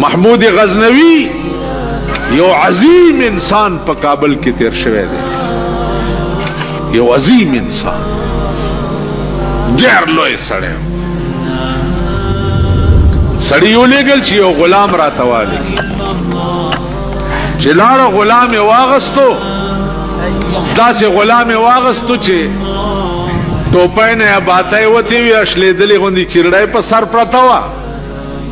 محمود غزنوی یو عظیم انسان په کابل کې تیر شوی دی، یو عظیم انسان، ډېر لوی سړی یو لېږل چې یو غلام راته والي چې لاړه غلام یې واغستو، داسې غلام یې واغستو چې ټوپۍ نه یا باتی وتې وي، اشلېدلې غوندې چیرډۍ په سر پرته وه،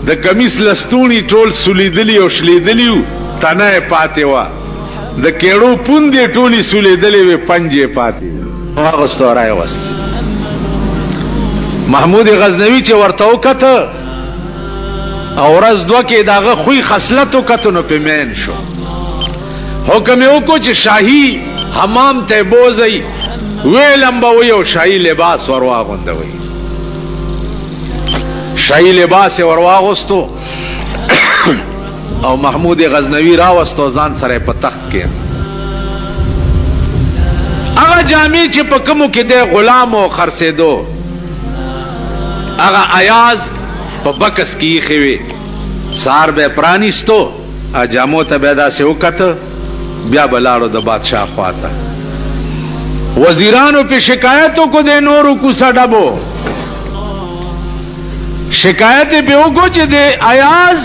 د کمیس لستوڼي ټول سولیدلي او شلېدلي وو، تنه یې پاتې وه، د کېړو پوندې ټولې سولیدلې وې، پنجې پاتې واغستو رایې وست. محمود غزنوي چې ورته وکته او ورځ دوه کې د هغه خوی خصلت وکتو نو پې مین شو. حکم یې وکړو چې شاهي حمام ته بوځئ، ویلم به وی او شاهي لباس ور واغوندوئ. شاهي لباس یې ور واغوستو او محمود غزنوي راوستو، ځان سره په تخت کې هغه جامې چې په کومو کې دی غلام او خرڅېدو، هغه ایاز په بکس کې ایښې وې، سهار به یې پرانیستو، جامو ته به یې داسې وکته، بیا به لاړو د بادشاه خواته. وزیرانو پې شکایت وکړو د نورو کوڅه ډبو، شکایت یې پې وکړو چې د ایاز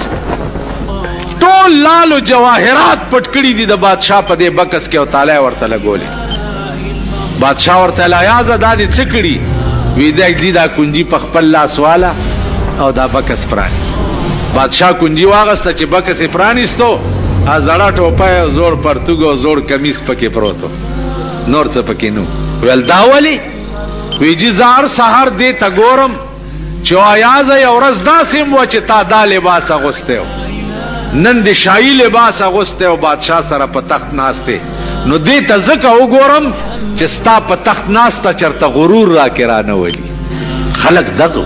ټول لال او جواهرات پټ کړي دي د بادشاه په دې بکس کې، او تالی ورته لګولې. بادشاه ورته ویل ایازه دا دې څه کړي؟ وی دی دا کنجي په خپل لاس واله او دا بکس پرانیست. بادشاه کنجي واغسته چې بکس یې پرانیستو، زړه ټوپۍ او زوړ پرتوګ او زوړ کمیس پکې پروت و، نور څه پکې نو. ویل دا ولې؟ وی جي زه هر سهار دې ته ګورم چې ایازه یو ورځ داسې م وه چې تا دا لباس اغوستی و، نن د شاهي لباس اغوستی و، بادشاه سره په تخت ناستې، نو دې ته ځکه وګورم چې ستا په تخت ناسته چرته غرور راکې رانه ولي. خلک دغه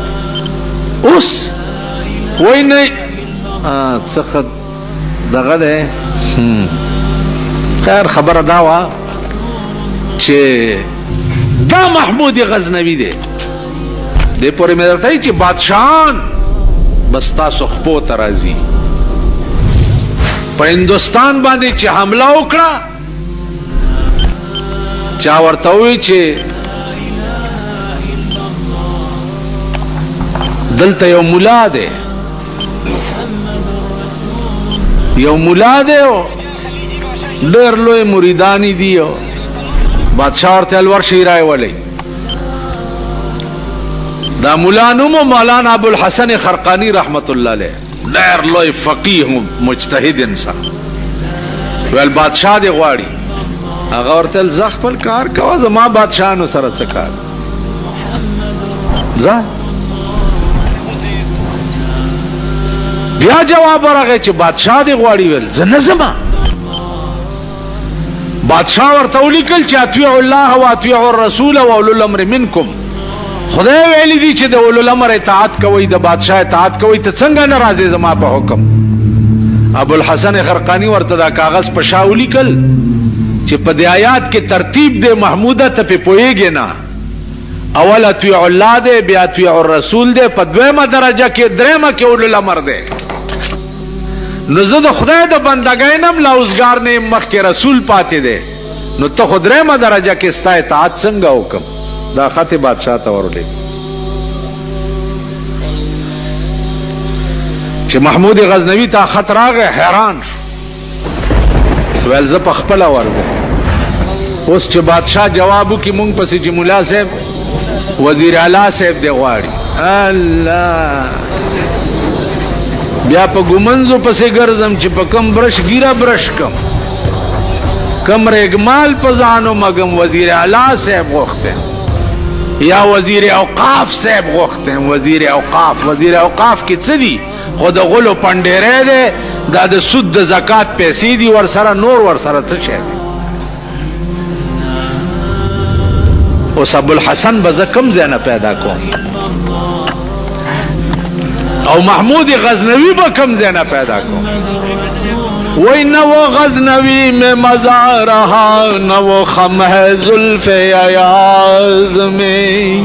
اوس وای نه څه دغه دی. خیر خبره دا وه چې دا محمود غزنوي دی، دې پورې مې درته چې بادشاهان بس تاسو خپو ته راځي. په هندوستان باندې چې حمله وکړه، چا ورته ووی چې دلته یو مولا دی، یو مولا دی او ډېر لوی مریدانی دي، او بادشاه ورته ویل ورشئ رایولئ. دا مولا نوم مولانا ابوالحسن خرقاني رحمت الله علیه، ډېر لوی فقیه مجتهد انسان. ویل بادشاه دې غواړي. هغه ورته ویل زه خپل کار کوه، زما بادشاهانو سره څه کار، ځه. بیا جواب ورغی چې بادشاه دې غواړي. ویل زه نه ځمه. بادشاه ورته ولیکل چې اطیعوا الله و اطیعوا الرسول و اولو الامر منکم، خدای ویلی دی چې د اولو الامر اطاعت کوئ، د بادشاه اطاعت کوئ، ته څنګه نه راځې زما په حکم؟ ابوالحسن خرقاني ورته دا کاغذ په شا ولیکل چې په دې آیات کې ترتیب دی، محموده ته پې پوهېږې نه، اول اطیعوا الله دی، بیا اطیعوا الرسول دی، په دویمه درجه کې درېمه کې اولو الامر دی. نو زه د خدای د بندګۍ نم لاوزګار نه یم، مخکې رسول پاتې دی، نو ته خو درېمه درجه کې ستا اطاعت څنګه وکم؟ دا خط بادشاہ ته ورولې چې محمود غزنوي ته خط راغی، حیران شو. ویل زه په خپله ورځم. اوس چې بادشاه جواب وکړي مونږ پسې چې ملا صاحب وزیر اعلی صاحب دې غواړي، الله بیا په ګومنځو پسې ګرځم چې په کم برش ګیره برش کم ریګمال په ځانو مګم، وزیر اعلی صاحب غوښته یا وزیر اوقاف صاحب غوښته. وزیر اوقاف کې څه دي؟ خو د غلو پنډیری دی، دا د سود د زکات پیسې دي، ورسره نور ورسره څه شی دی؟ اوس ابوالحسن به زه کوم ځای نه پیدا کوم او محمود غزنوي به کوم ځای نه پیدا کوم؟ وہی نہ وہ غزنوی میں مزہ رہا، نہ وہ خم ہے زلف ایاز میں،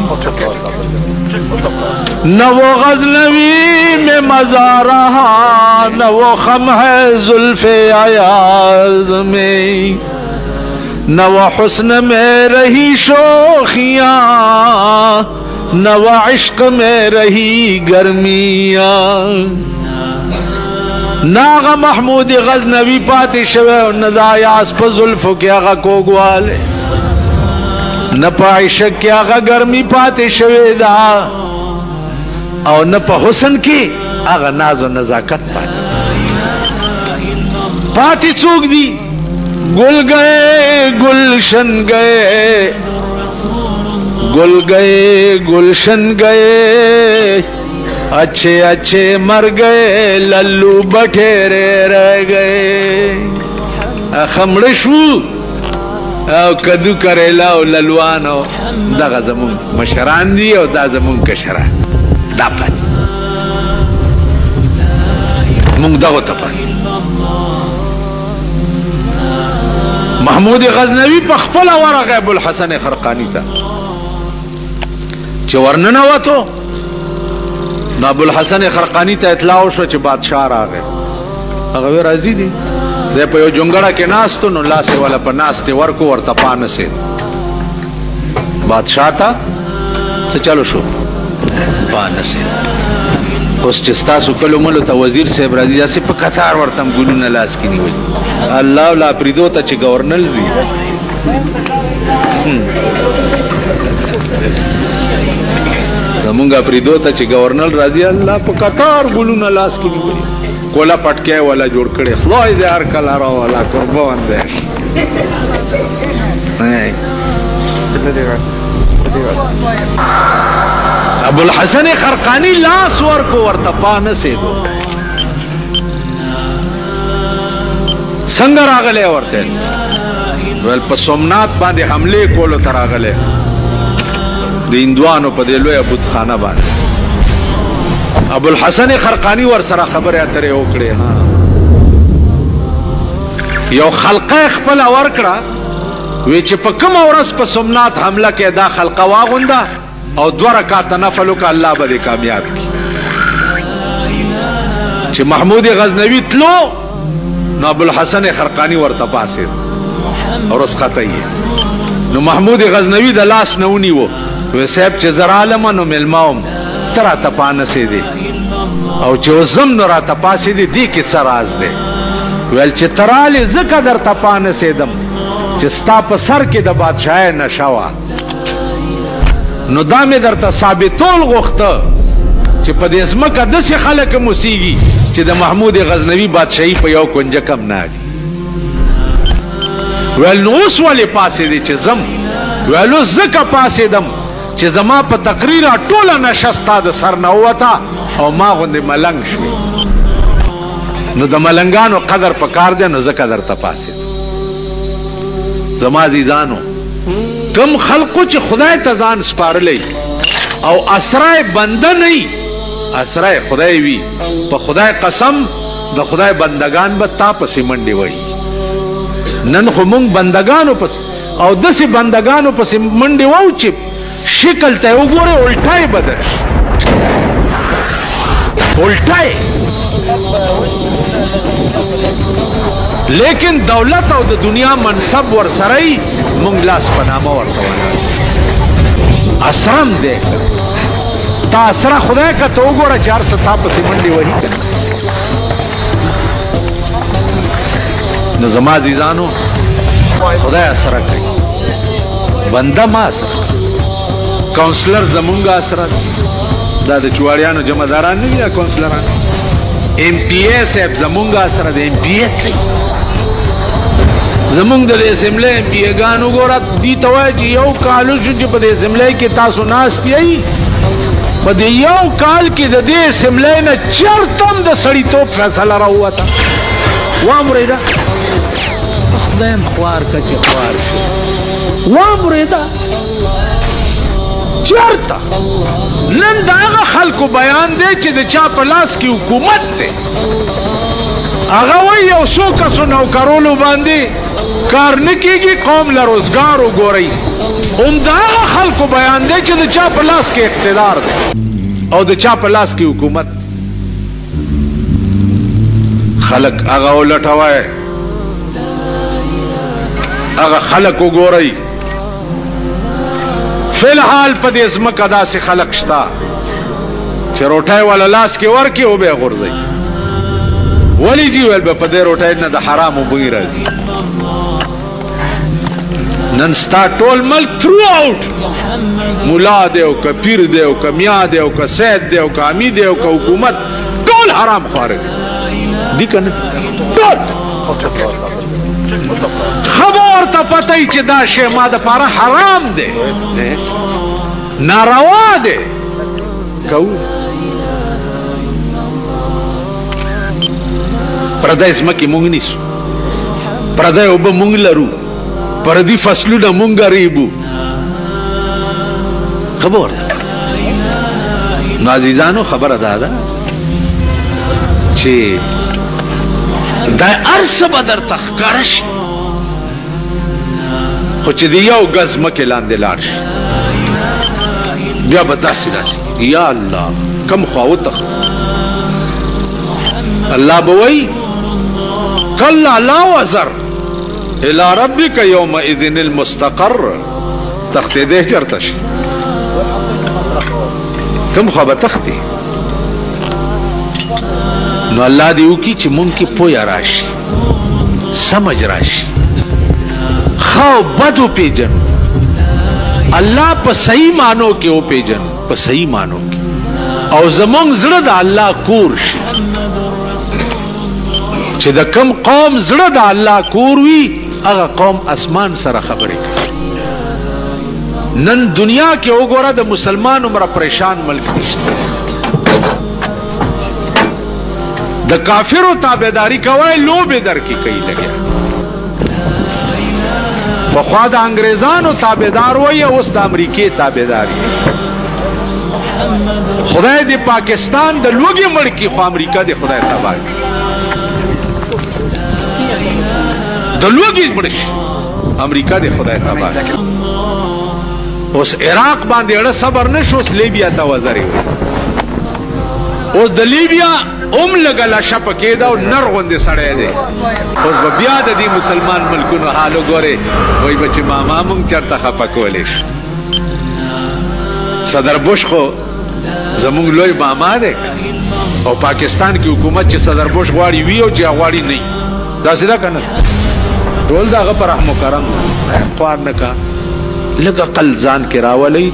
نہ وہ غزنوی میں مزہ رہا، न वो खम है जुल्फे अयाज में, न वो हुस्न में रही शोखियां, न वो इश्क में रही गर्मियां। नागा महमूद गजनवी पाती शवे न दायास पर जुल्फो के आगा कोगवाले, न पा इश्क के आगा गर्मी पाती शवे दा, और न पा हुस्न की आगा नाज और नजाकत पाती चूक दी। गुल गए गुलशन गए, गुल गए गुलशन गए, अच्छे अच्छे मर गए लल्लू बठेरे रह गए। खमड़शू कदू करेला और ललवान हो दगा जमुन मशरान दी और दा जमुन कशरा दापा मुंग दगो तपा। महमूद गजनवी पखपला वरग अबुल हसन खरकानी था च वर्णना हुआ तो अबुल हसन खरकानी ता इतला शो च बादशाह आ गए। अगर राजी दी दे पे जुंगड़ा के नास तो नो लासे वाला पर नास्ते वर को और तपान से बादशाह था तो चलो शो पान से उस चिस्ता सुकलो मलो ता वजीर साहब राजी जैसे पे कतार वर्तम गुलू न लास की नहीं हुई अल्लाह ला प्रिदो ता च गवर्नर जी जमुंगा प्रिदो ता च गवर्नर राजी अल्लाह पे कतार गुलू न लास की नहीं हुई कोला पटके वाला जोड़ करे फ्लोय दे आर कलर वाला कुर्बान दे अबुल हसन खरकानी लास वर को वर्तपा न से दो संगर आगले वर्ते वेल पर सोमनाथ बांधे हमले कोलो तरागले हिंदुआनो पदे लो बुत खाना बांधे अबुल हसन खरकानी वर सरा खबर अतरे ओकड़े हाँ यो खलका खपल वर्कड़ा वे च पकम औरस पर सोमनाथ हमला के दा खलका वागुंदा और द्वारा का तनफलो का अल्लाह बदे कामयाब की च महमूद गजनवी तलो न अबुल हसन खरकानी वर तपासे और उस खत नो महमूद गजनवी दलास नऊनी वो वे साहब च जरा लमन मिलमाओम तरा तपान से दे और चोजम नरा तपासे दे दी कि सराज दे वेल च तराले जका दर तपान से दम चिस्ता पर सर के द बादशाह नशावा नो दामे दर ता साबितोल गोख्त च पदेस्म का दस खलक मुसीगी च द महमूद गजनवी बादशाही पे यो कुंज कम ना वेल नो उस वाले पासे दे च जम वेलो जका पासे दम च जमा पर तकरीरा टोला नशस्ता द सर न हुआ था और मां गुंदे मलंग शु नो द मलंगानो कदर पकार दे नो जका दर तपासे जमा जीजानो कम खलको च खुदाए तजान स्पारले और असराय बंदा नहीं असराय खुदाए भी पर खुदाए कसम द खुदाए बंदगान बता पसी मंडी वही नन खुमुंग बंदगानो पस और दस बंदगानो पसी मंडी वो चिप शिकल तय उगोरे उल्टाए बदश उल्टाए लेकिन दौलत और दुनिया मनसब वर सरई मुंगलास पनामा वर असरम दे ता असरा खुदा का तो गोरा 4 सता पसी मंडी वही कर न जमा जीजानो खुदा असरा कई बंदा मा असरा काउंसलर जमुंगा असरा दादा चुवाड़ियानो जमादारान नहीं या काउंसलरान एमपीए से जमुंगा असरा दे एमपीए से जमुंग दे असेंबली एमपीए गानो गोरा दी तवाय जी यो कालू जो पदे असेंबली के तासो नास यही पदे यो काल की दे असेंबली ने चरतम द सड़ी तो फैसला रहा हुआ था वहां मुरेदा खुदाम ख्वार का ख्वार वहां मुरेदा चरता नन दागा खल को बयान दे च द चा पलास की हुकूमत दे आगा वही यो सो का सो नौकरों बांधे कार निकेगी कौम ला रोजगार हो रही उमदागा खल को बयान दे च द चा पलास के इख्तिदार दे और द चा पलास की हुकूमत خلق هغه ولټوي، هغه خلق وګورئ. فی الحال په دې ځمکه داسې خلق شته چې روټۍ والا لاس کې ورکړي او بیا غورځوي. ولې جي ویل به په دې روټۍ نه د حرامو بوی راځي. نن ستا ټول ملک تھرو آؤٹ، ملا دی او که پیر دی او که میا دی او که سید دی او که امید دی او که حکومت، ټول حرام خواره دي که نه؟ ټول خبر ته پته ای چې دا شی ما دپاره حرام دی، ناروا دی. کوو پردی ځمکې مونږ نیسو، پردی اوبه مونږ لرو، پردي فصلونه مونږ ریبو. خبر نو عزیزانو خبره دا ده چې دا هر څه به درته ښکاره شي، خو چې د یو ګز مکې لاندې لاړ شي بیا به داسې یا الله کم خوا وتښت. الله به وایي کلا لا وزر الى ربک یومئذ المستقر. تښتېدی چېرته شي، کم خوا به تښتې. نو الله دې وکړي چې مونږ کې پویه راشي، سمجھ راشي، ښه او بد وپېژنو، الله په صحیح معنو کې وپېژنو، په صحیح معنو کې، او زمونږ زړه د الله کور شي. چې د کم قوم زړه د الله کور وي هغه قوم اسمان سره خبرې کوي. نن دنیا کې وګوره د مسلمان عمره پریشان ملک نشته. د کافرو تابعداري کوي لوبې در کې کوي لګیا. پخوا د انګریزانو تابعدار وای اوس د امریکې تابعداري. خدای دې پاکستان د لوګي مړ کې، خو امریکا دې خدای تباه کړي. د لوګي مړ شي امریکا دې خدای تباه کړي. اوس عراق باندې اړه صبر نشو، اوس لیبیا ته وزري وي. اوس د لیبیا لګلا شپه کېده او نر غوندې سړی دی. اوس به بیا د دې مسلمان ملکونو حال وګورې، وایي به چې ماما مونږ چېرته خفه کولی شو. صدر بوش خو زمونږ لوی ماما دی، او پاکستان کې حکومت چې صدر بوش غواړي وي او چې غواړي نه وي، داسې ده که نه؟ ټول د هغه په رحم و کرم خوار نه کا. لږ عقل ځان کې راولئ.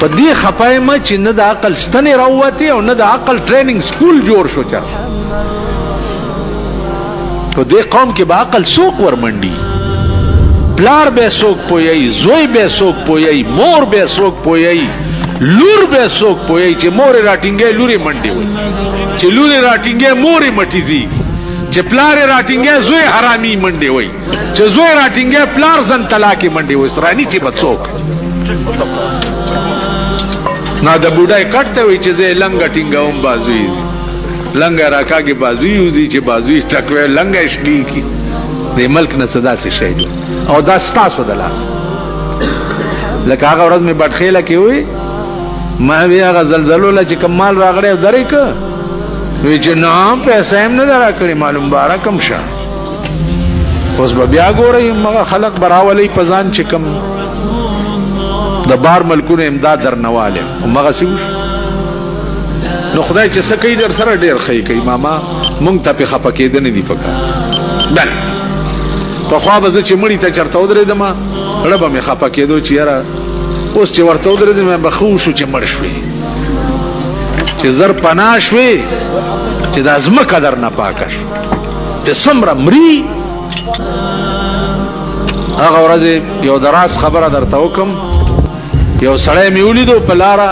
په دې خفه یم چې نه د عقل ستنې راووتې او نه د عقل ټریننګ سکول جوړ شو. چېرته په دې قوم کې به عقل څوک ورمنډي؟ پلار به څوک پوهیي، زوی به څوک پوهیي، مور به څوک پوهیي، لور به څوک پوهیي. چې مور یې راټینګی لور یې منډې وي، چې لور یې راټینګی مور یې مټیزي، چې پلار یې راټینګی زوی حرامي منډې وي، چې زوی راټینګی پلار زن طلاقې منډې وي. سراني چې به څوک نا د بوډای کټ ته وي چې زه یې لنګه ټینګوم بازوي ځي، لنګه راکاږي بازوي وځي، چې بازوي ټکوي لنګه شکي کی. دې ملک نه څه داسې شی دی او دا ستاسو د لاس. لکه هغه ورځ مې بټخیله کې وي، ما وی هغه زلزلو له چې کوم مال راغلی او درې که وی چې نه پیسې هم نه ده راکړې، معلوم باره کم شه. اوس به بیا ګورئ مغه خلق به راولئ په ځان چې کم د بار ملکونو امداد درنواله همغسې وشو. نو خدای چې څه کوي در سره ډېر ښه کوي. ماما مونږ ته پې خفه کېده نه دي پکار. بل پخوا به زه چې مړي ته چېرته ودرېدم زړه به مې خفه کېدو چې یاره اوس چې ورته ودرېدم به ښه وشو چې مړ شوې، چې زر پناه شوې، چې دا ځمکه در نه پاکه شو، چې څومره مري. هغه ورځ یو د راز خبره درته وکم. یو سړی مې ولیدو په لاره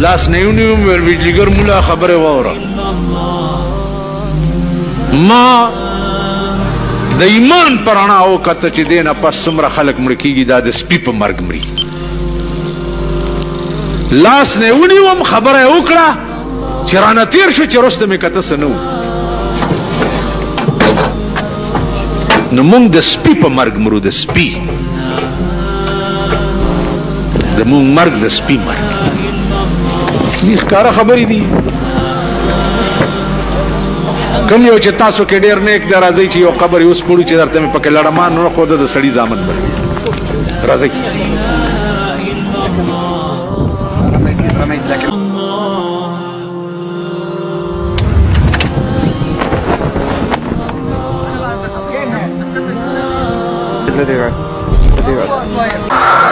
لاس نه یې ونیوم، ویل بجلیګر مولا خبرې واوره. ما د ایمان په رڼا وکته چې دې نه پس څومره خلک مړه کېږي، دا د سپي په مرګ مري. لاس نه یې ونیوم، خبره یې وکړه چې رانه تېر شو، چې وروسته مې کته څه نه و. نو مونږ د سپي په مرګ مرو، د سپي زمونږ مرګ د سپي مرګ. دې ښکاره خبرې دي. کوم یو چې تاسو کې ډیر نیک دی راځي چې یو قبر اوس پړو چې درته مې پکې لړمان نه خو د سړی ځامن بل راځي Let's do it.